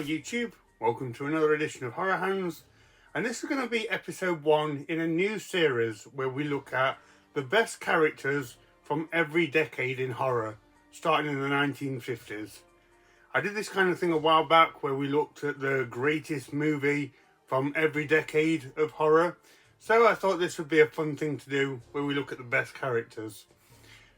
Hi YouTube, welcome to another edition of Horror Hands, and this is going to be episode 1 in a new series where we look at the best characters from every decade in horror, starting in the 1950s. I did this kind of thing a while back where we looked at the greatest movie from every decade of horror, so I thought this would be a fun thing to do where we look at the best characters.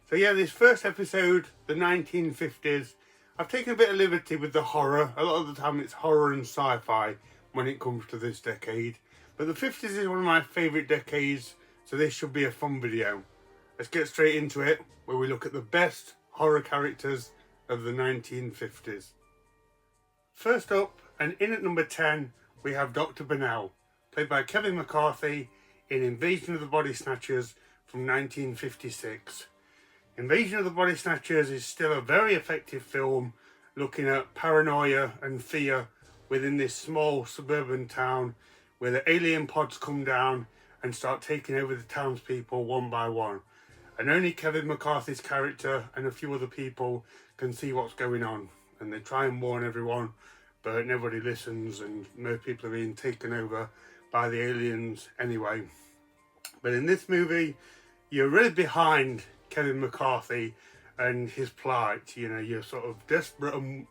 So yeah, this first episode, the 1950s, I've taken a bit of liberty with the horror. A lot of the time it's horror and sci-fi when it comes to this decade. But the 50s is one of my favourite decades, so this should be a fun video. Let's get straight into it, where we look at the best horror characters of the 1950s. First up, and in at number 10, we have Dr. Benell, played by Kevin McCarthy in Invasion of the Body Snatchers from 1956. Invasion of the Body Snatchers is still a very effective film looking at paranoia and fear within this small suburban town where the alien pods come down and start taking over the townspeople one by one. And only Kevin McCarthy's character and a few other people can see what's going on. And they try and warn everyone, but nobody listens and most people are being taken over by the aliens anyway. But in this movie, you're really behind Kevin McCarthy and his plight. You know, you're sort of desperate and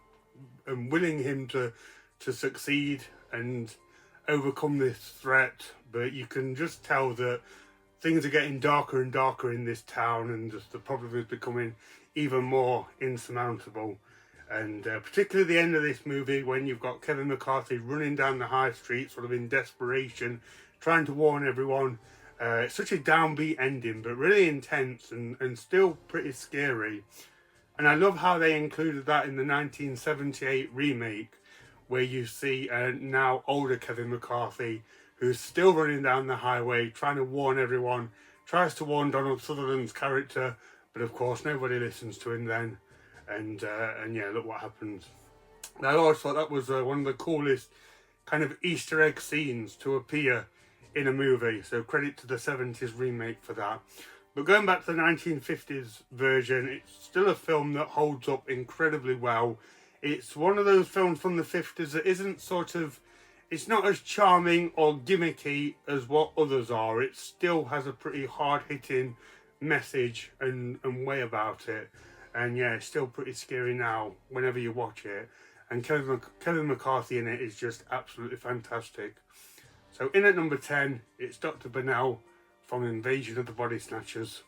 willing him to succeed and overcome this threat, but you can just tell that things are getting darker and darker in this town, and just the problem is becoming even more insurmountable. And particularly the end of this movie, when you've got Kevin McCarthy running down the high street sort of in desperation, trying to warn everyone. It's such a downbeat ending, but really intense and still pretty scary. And I love how they included that in the 1978 remake, where you see now older Kevin McCarthy, who's still running down the highway, trying to warn everyone, tries to warn Donald Sutherland's character, but of course nobody listens to him then. And yeah, look what happens. And I always thought that was one of the coolest kind of Easter egg scenes to appear in a movie, so credit to the 70s remake for that. But going back to the 1950s version, it's still a film that holds up incredibly well. It's one of those films from the 50s that isn't it's not as charming or gimmicky as what others are. It still has a pretty hard-hitting message and way about it. And yeah, it's still pretty scary now whenever you watch it. And Kevin McCarthy in it is just absolutely fantastic. So in at number 10, it's Dr. Benell from Invasion of the Body Snatchers.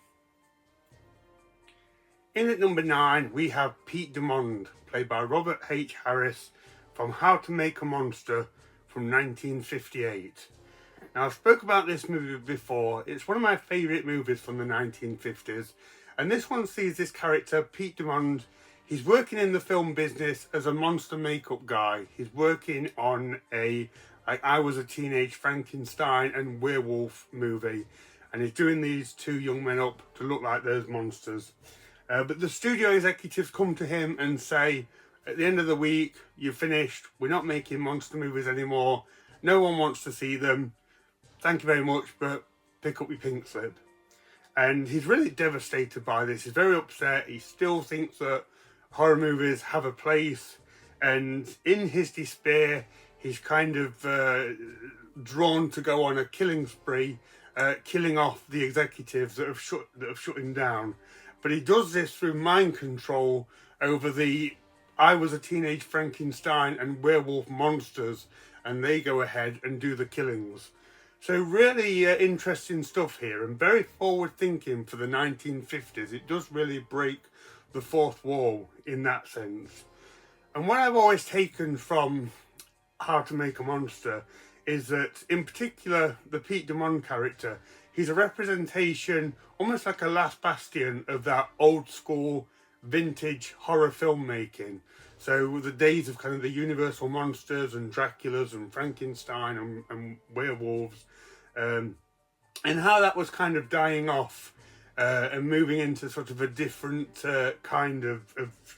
In at number 9, we have Pete Dumond, played by Robert H. Harris from How to Make a Monster from 1958. Now, I've spoke about this movie before. It's one of my favourite movies from the 1950s. And this one sees this character, Pete Dumond. He's working in the film business as a monster makeup guy. He's working on I Was a Teenage Frankenstein and Werewolf movie, and he's doing these two young men up to look like those monsters. But the studio executives come to him and say, at the end of the week, you're finished, we're not making monster movies anymore, no one wants to see them, thank you very much, but pick up your pink slip. And he's really devastated by this. He's very upset. He still thinks that horror movies have a place, and in his despair, he's kind of drawn to go on a killing spree, killing off the executives that have shut him down. But he does this through mind control over the I Was a Teenage Frankenstein and Werewolf monsters, and they go ahead and do the killings. So really interesting stuff here, and very forward thinking for the 1950s. It does really break the fourth wall in that sense. And what I've always taken from How to Make a Monster is that, in particular, the Pete Dumond character, he's a representation, almost like a last bastion of that old school vintage horror filmmaking. So the days of kind of the Universal monsters and Draculas and Frankenstein and werewolves, and how that was kind of dying off and moving into sort of a different kind of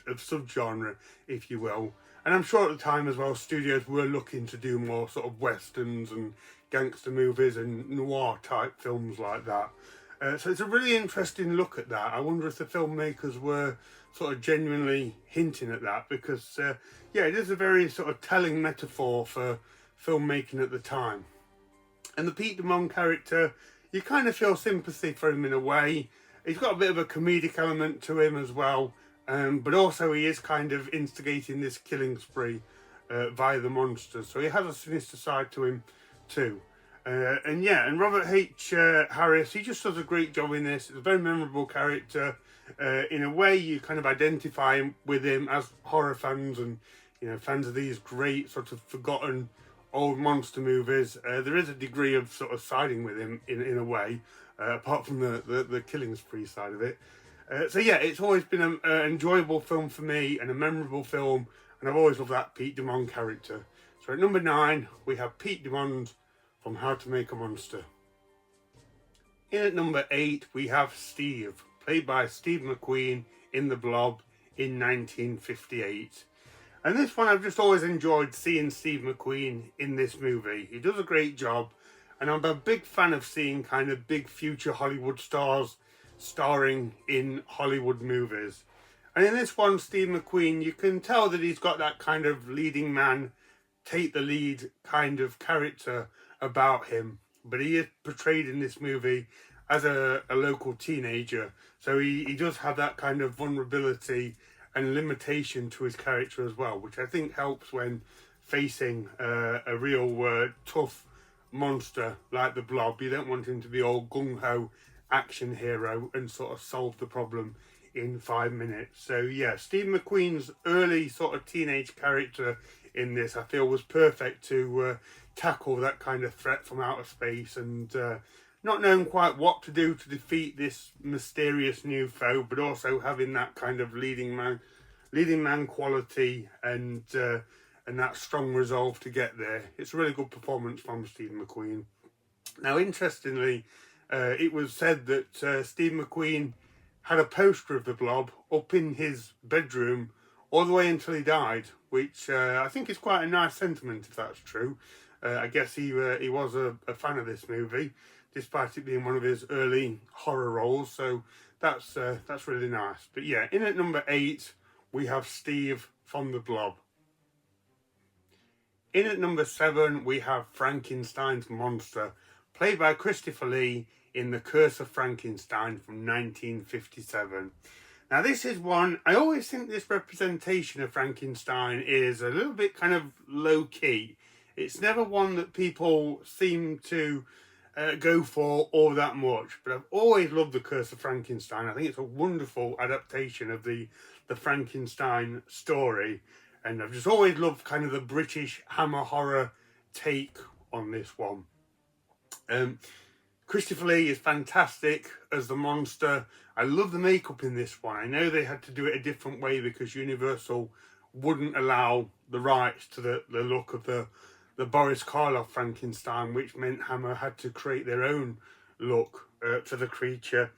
subgenre, if you will. And I'm sure at the time as well, studios were looking to do more sort of westerns and gangster movies and noir type films like that. So it's a really interesting look at that. I wonder if the filmmakers were sort of genuinely hinting at that, because yeah, it is a very sort of telling metaphor for filmmaking at the time. And the Pete Damon character, you kind of feel sympathy for him in a way. He's got a bit of a comedic element to him as well, but also he is kind of instigating this killing spree via the monsters. So he has a sinister side to him too. And yeah, and Robert H. Harris, he just does a great job in this. It's a very memorable character. In a way, you kind of identify with him as horror fans and, you know, fans of these great sort of forgotten old monster movies. There is a degree of sort of siding with him in a way, apart from the killing spree side of it. So yeah, it's always been an enjoyable film for me and a memorable film, and I've always loved that Pete Damon character. So at number 9, we have Pete Damon from How to Make a Monster. In at number 8, we have Steve, played by Steve McQueen in The Blob in 1958. And this one, I've just always enjoyed seeing Steve McQueen in this movie. He does a great job, and I'm a big fan of seeing kind of big future Hollywood stars starring in Hollywood movies. And in this one, Steve McQueen, you can tell that he's got that kind of leading man, take the lead kind of character about him. But he is portrayed in this movie as a local teenager. So he does have that kind of vulnerability and limitation to his character as well, which I think helps when facing a real tough monster like the Blob. You don't want him to be all gung-ho action hero and sort of solve the problem in 5 minutes. So yeah, Steve McQueen's early sort of teenage character in this, I feel, was perfect to tackle that kind of threat from outer space and not knowing quite what to do to defeat this mysterious new foe, but also having that kind of leading man quality and that strong resolve to get there. It's a really good performance from Steve McQueen. Now, interestingly, it was said that Steve McQueen had a poster of the Blob up in his bedroom all the way until he died, which I think is quite a nice sentiment if that's true. I guess he was a fan of this movie, despite it being one of his early horror roles. So that's really nice. But yeah, in at number 8, we have Steve from The Blob. In at number 7, we have Frankenstein's monster, played by Christopher Lee in The Curse of Frankenstein from 1957. Now this is one, I always think this representation of Frankenstein is a little bit kind of low-key. It's never one that people seem to go for all that much, but I've always loved The Curse of Frankenstein. I think it's a wonderful adaptation of the Frankenstein story, and I've just always loved kind of the British Hammer horror take on this one. Christopher Lee is fantastic as the monster. I love the makeup in this one. I know they had to do it a different way because Universal wouldn't allow the rights to the look of the Boris Karloff Frankenstein, which meant Hammer had to create their own look for the creature.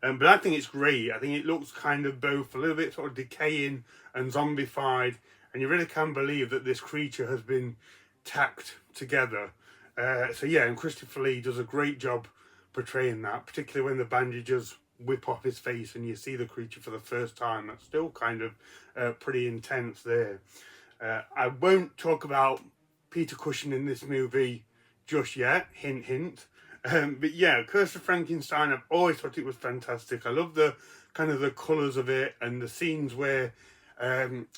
But I think it's great. I think it looks kind of both a little bit sort of decaying and zombified, and you really can believe that this creature has been tacked together. So yeah, and Christopher Lee does a great job portraying that, particularly when the bandages whip off his face and you see the creature for the first time. That's still kind of pretty intense there. I won't talk about Peter Cushing in this movie just yet, hint hint. But yeah, Curse of Frankenstein, I've always thought it was fantastic. I love the kind of the colours of it and the scenes where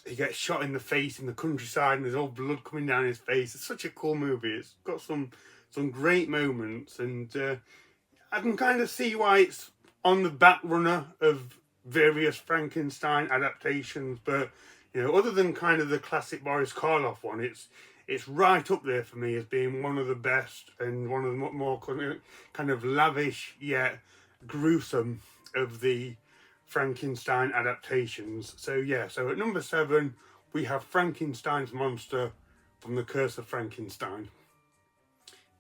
he gets shot in the face in the countryside and there's all blood coming down his face. It's such a cool movie. It's got some great moments, and I can kind of see why it's on the back runner of various Frankenstein adaptations. But you know, other than kind of the classic Boris Karloff one, it's right up there for me as being one of the best and one of the more kind of lavish yet gruesome of the Frankenstein adaptations. So yeah, so at number 7 we have Frankenstein's monster from The Curse of Frankenstein.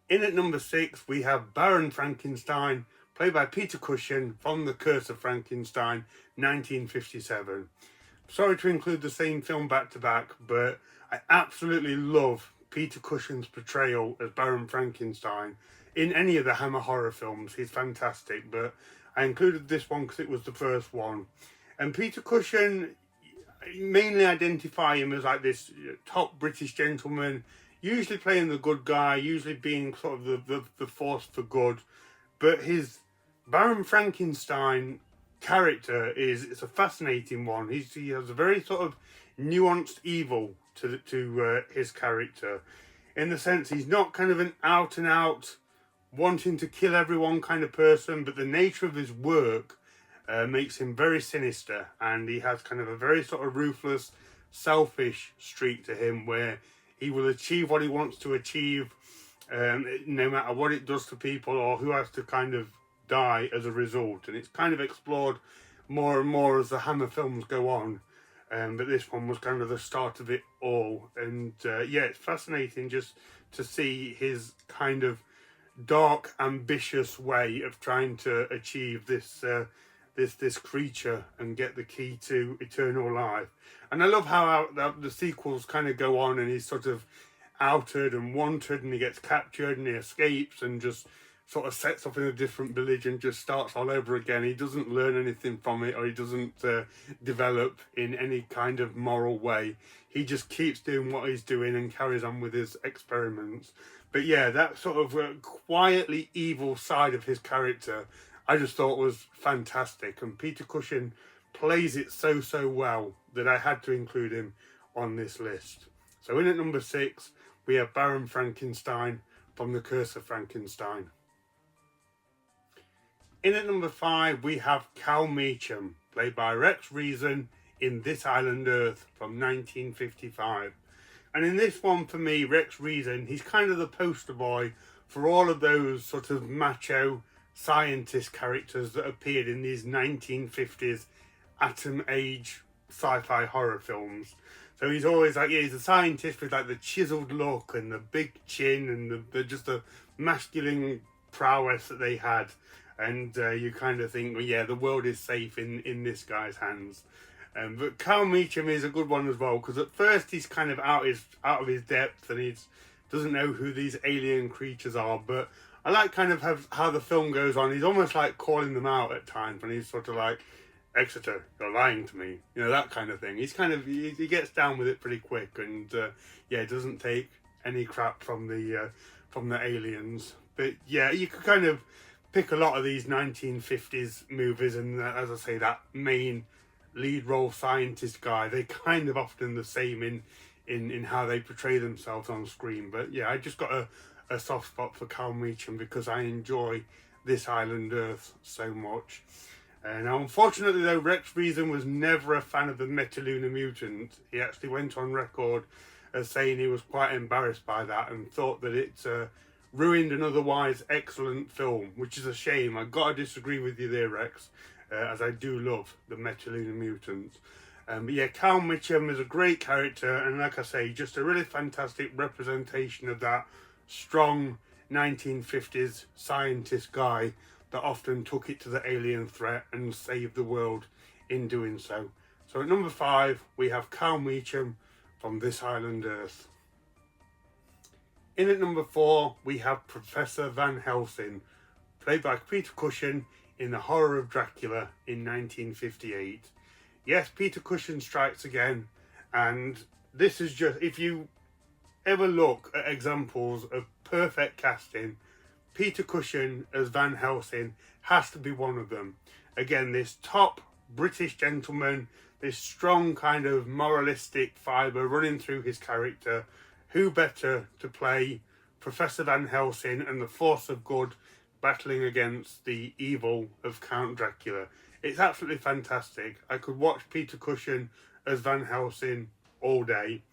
In at number 6 we have Baron Frankenstein, played by Peter Cushing from The Curse of Frankenstein 1957. Sorry to include the same film back to back, but I absolutely love Peter Cushing's portrayal as Baron Frankenstein. in any of the Hammer horror films. He's fantastic, but I included this one because it was the first one. And Peter Cushing, mainly identify him as like this top British gentleman, usually playing the good guy, usually being sort of the force for good. But his Baron Frankenstein character it's a fascinating one. He has a very sort of nuanced evil to his character, in the sense he's not kind of an out and out wanting to kill everyone kind of person, but the nature of his work makes him very sinister, and he has kind of a very sort of ruthless, selfish streak to him, where he will achieve what he wants to achieve, no matter what it does to people or who has to kind of die as a result. And it's kind of explored more and more as the Hammer films go on, but this one was kind of the start of it all. And yeah, it's fascinating just to see his kind of dark, ambitious way of trying to achieve this this creature and get the key to eternal life. And I love how the sequels kind of go on, and he's sort of outed and wanted, and he gets captured and he escapes and just sort of sets off in a different village and just starts all over again. He doesn't learn anything from it, or he doesn't develop in any kind of moral way. He just keeps doing what he's doing and carries on with his experiments. But yeah, that sort of quietly evil side of his character I just thought was fantastic, and Peter Cushing plays it so well that I had to include him on this list. So in at number 6 we have Baron Frankenstein from The Curse of Frankenstein. In at number 5 we have Cal Meacham, played by Rex Reason in This Island Earth from 1955. And in this one, for me, Rex Reason, he's kind of the poster boy for all of those sort of macho scientist characters that appeared in these 1950s atom age sci-fi horror films. So he's always like, yeah, he's a scientist with like the chiseled look and the big chin and the just the masculine prowess that they had. And you kind of think, well, yeah, the world is safe in this guy's hands. But Cal Meacham is a good one as well, because at first he's kind of out of his depth, and he doesn't know who these alien creatures are. But I like kind of how the film goes on. He's almost like calling them out at times, when he's sort of like, Exeter, you're lying to me, you know, that kind of thing. He's kind of he gets down with it pretty quick, and yeah, doesn't take any crap from the aliens. But yeah, you could kind of pick a lot of these 1950s movies, and as I say, that main lead role scientist guy, they're kind of often the same in how they portray themselves on screen. But yeah, I just got a soft spot for Cal Meacham because I enjoy This Island Earth so much. Now, unfortunately though, Rex Reason was never a fan of the Metalunar Mutant. He actually went on record as saying he was quite embarrassed by that and thought that it ruined an otherwise excellent film, which is a shame. I've got to disagree with you there, Rex, as I do love the Metalunar Mutants. But yeah, Cal Meacham is a great character, and like I say, just a really fantastic representation of that strong 1950s scientist guy that often took it to the alien threat and saved the world in doing so. So at number 5 we have Cal Meacham from This Island Earth. In at number 4 we have Professor Van Helsing, played by Peter Cushing in The Horror of Dracula in 1958. Yes, Peter Cushing strikes again, and this is just, if you ever look at examples of perfect casting, Peter Cushing as Van Helsing has to be one of them. Again, this top British gentleman, this strong kind of moralistic fibre running through his character. Who better to play Professor Van Helsing and the force of good battling against the evil of Count Dracula? It's absolutely fantastic. I could watch Peter Cushing as Van Helsing all day.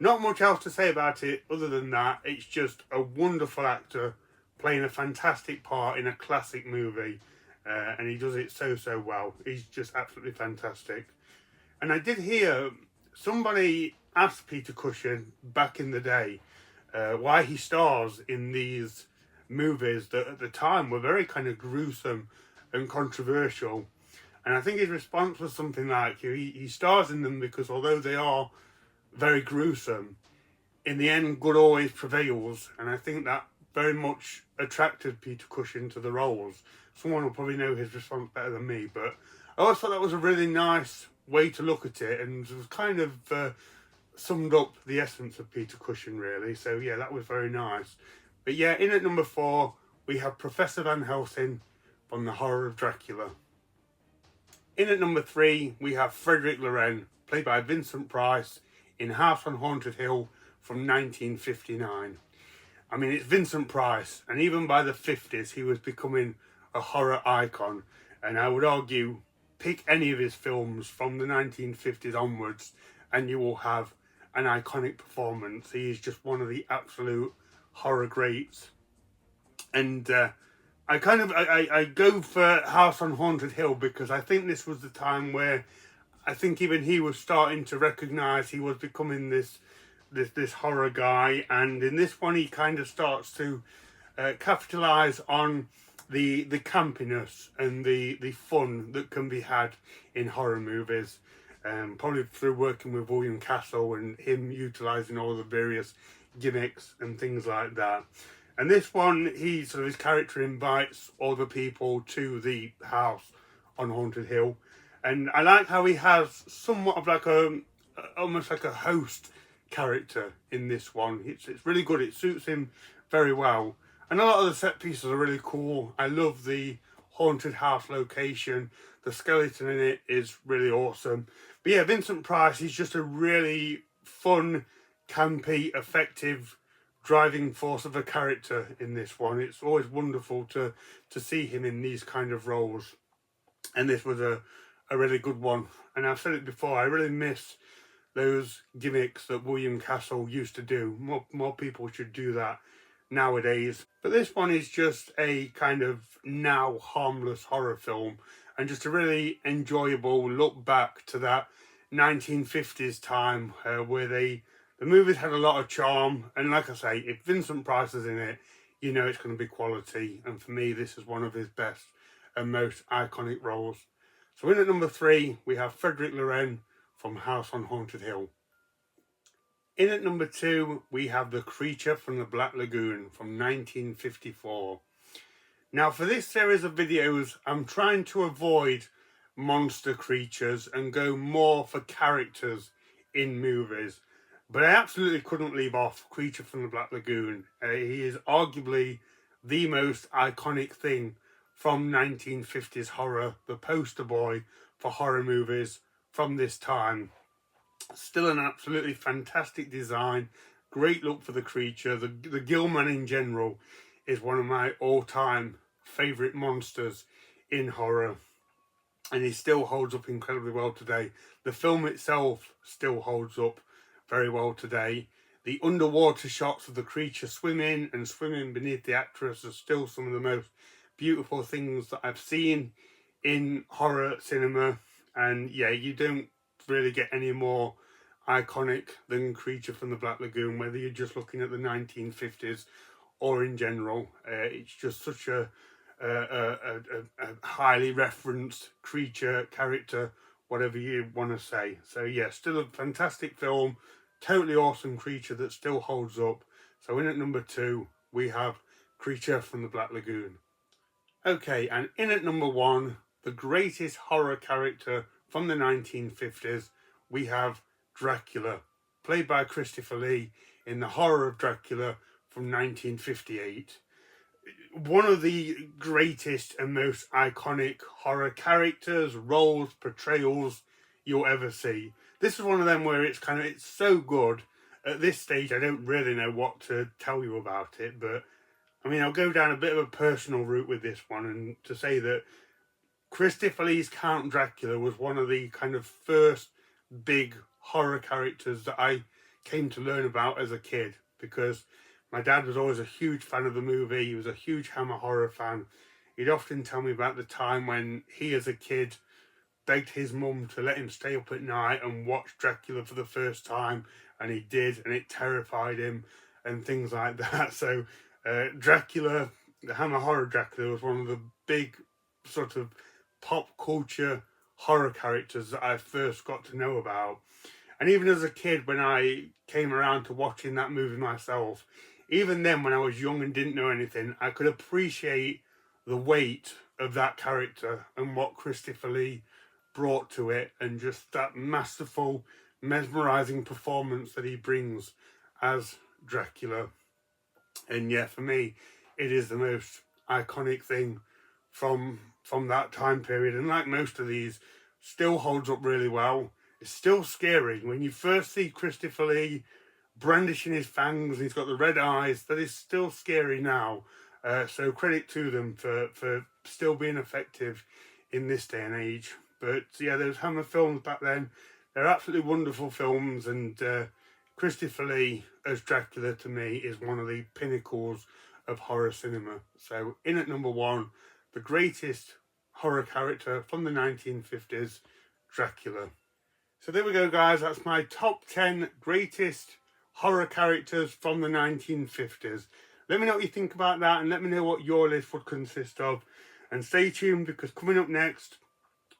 Not much else to say about it other than that. It's just a wonderful actor playing a fantastic part in a classic movie, and he does it so well. He's just absolutely fantastic. And I did hear somebody ask Peter Cushing back in the day why he stars in these movies that at the time were very kind of gruesome and controversial. And I think his response was something like, he stars in them because although they are very gruesome, in the end good always prevails. And I think that very much attracted Peter Cushing to the roles. Someone will probably know his response better than me, but I always thought that was a really nice way to look at it, and it was kind of summed up the essence of Peter Cushing, really. So yeah, that was very nice. But yeah, in at number 4, we have Professor Van Helsing from The Horror of Dracula. In at number 3, we have Frederick Loren, played by Vincent Price, in House on Haunted Hill from 1959. I mean, it's Vincent Price, and even by the 50s, he was becoming a horror icon. And I would argue, pick any of his films from the 1950s onwards, and you will have an iconic performance. He is just one of the absolute horror greats. And I go for House on Haunted Hill because I think this was the time where I think even he was starting to recognise he was becoming this horror guy, and in this one he kind of starts to capitalise on the campiness and the fun that can be had in horror movies, probably through working with William Castle and him utilising all the various gimmicks and things like that. And this one, his character invites other people to the house on Haunted Hill, and I like how he has somewhat of like almost like a host character in this one. It's really good. It suits him very well, and a lot of the set pieces are really cool. I love the haunted house location. The skeleton in it is really awesome. But yeah, Vincent Price, he's just a really fun, campy, effective driving force of a character in this one. It's always wonderful to see him in these kind of roles, and this was a really good one. And I've said it before, I really miss those gimmicks that William Castle used to do. More people should do that nowadays. But this one is just a kind of now harmless horror film, and just a really enjoyable look back to that 1950s time where the movies had a lot of charm. And like I say, if Vincent Price is in it, you know it's going to be quality. And for me, this is one of his best and most iconic roles. So in at number 3, we have Frederick Loren from House on Haunted Hill. In at number 2, we have The Creature from the Black Lagoon from 1954. Now, for this series of videos, I'm trying to avoid monster creatures and go more for characters in movies. But I absolutely couldn't leave off Creature from the Black Lagoon. He is arguably the most iconic thing from 1950s horror, the poster boy for horror movies from this time. Still an absolutely fantastic design, great look for the creature. The Gillman in general is one of my all-time favourite monsters in horror, and he still holds up incredibly well today. The film itself still holds up very well today. The underwater shots of the creature swimming beneath the actress are still some of the most beautiful things that I've seen in horror cinema. And yeah, you don't really get any more iconic than Creature from the Black Lagoon, whether you're just looking at the 1950s or in general. It's just such a highly referenced creature, character, whatever you want to say. So yeah, still a fantastic film, totally awesome creature that still holds up. So in at number 2, we have Creature from the Black Lagoon. Okay, and in at number 1, the greatest horror character from the 1950s, we have Dracula, played by Christopher Lee in The Horror of Dracula from 1958. One of the greatest and most iconic horror characters, roles, portrayals you'll ever see. This is one of them where it's so good. At this stage, I don't really know what to tell you about it, but I mean, I'll go down a bit of a personal route with this one, and to say that Christopher Lee's Count Dracula was one of the kind of first big horror characters that I came to learn about as a kid, because my dad was always a huge fan of the movie. He was a huge Hammer horror fan. He'd often tell me about the time when he, as a kid, begged his mum to let him stay up at night and watch Dracula for the first time, and he did, and it terrified him and things like that. So Dracula, the Hammer horror Dracula, was one of the big sort of pop culture horror characters that I first got to know about. And even as a kid, when I came around to watching that movie myself, even then when I was young and didn't know anything, I could appreciate the weight of that character and what Christopher Lee brought to it, and just that masterful, mesmerizing performance that he brings as Dracula. And yeah, for me, it is the most iconic thing from that time period, and like most of these, still holds up really well. It's still scary when you first see Christopher Lee brandishing his fangs and he's got the red eyes. That is still scary now. So credit to them for still being effective in this day and age. But yeah, those Hammer films back then, they're absolutely wonderful films, and Christopher Lee as Dracula to me is one of the pinnacles of horror cinema. So in at number 1, the greatest horror character from the 1950s, Dracula. So there we go, guys. That's my top 10 greatest horror characters from the 1950s. Let me know what you think about that, and let me know what your list would consist of. And stay tuned, because coming up next,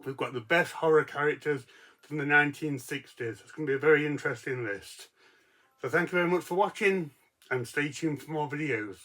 we've got the best horror characters from the 1960s. It's going to be a very interesting list. So thank you very much for watching, and stay tuned for more videos.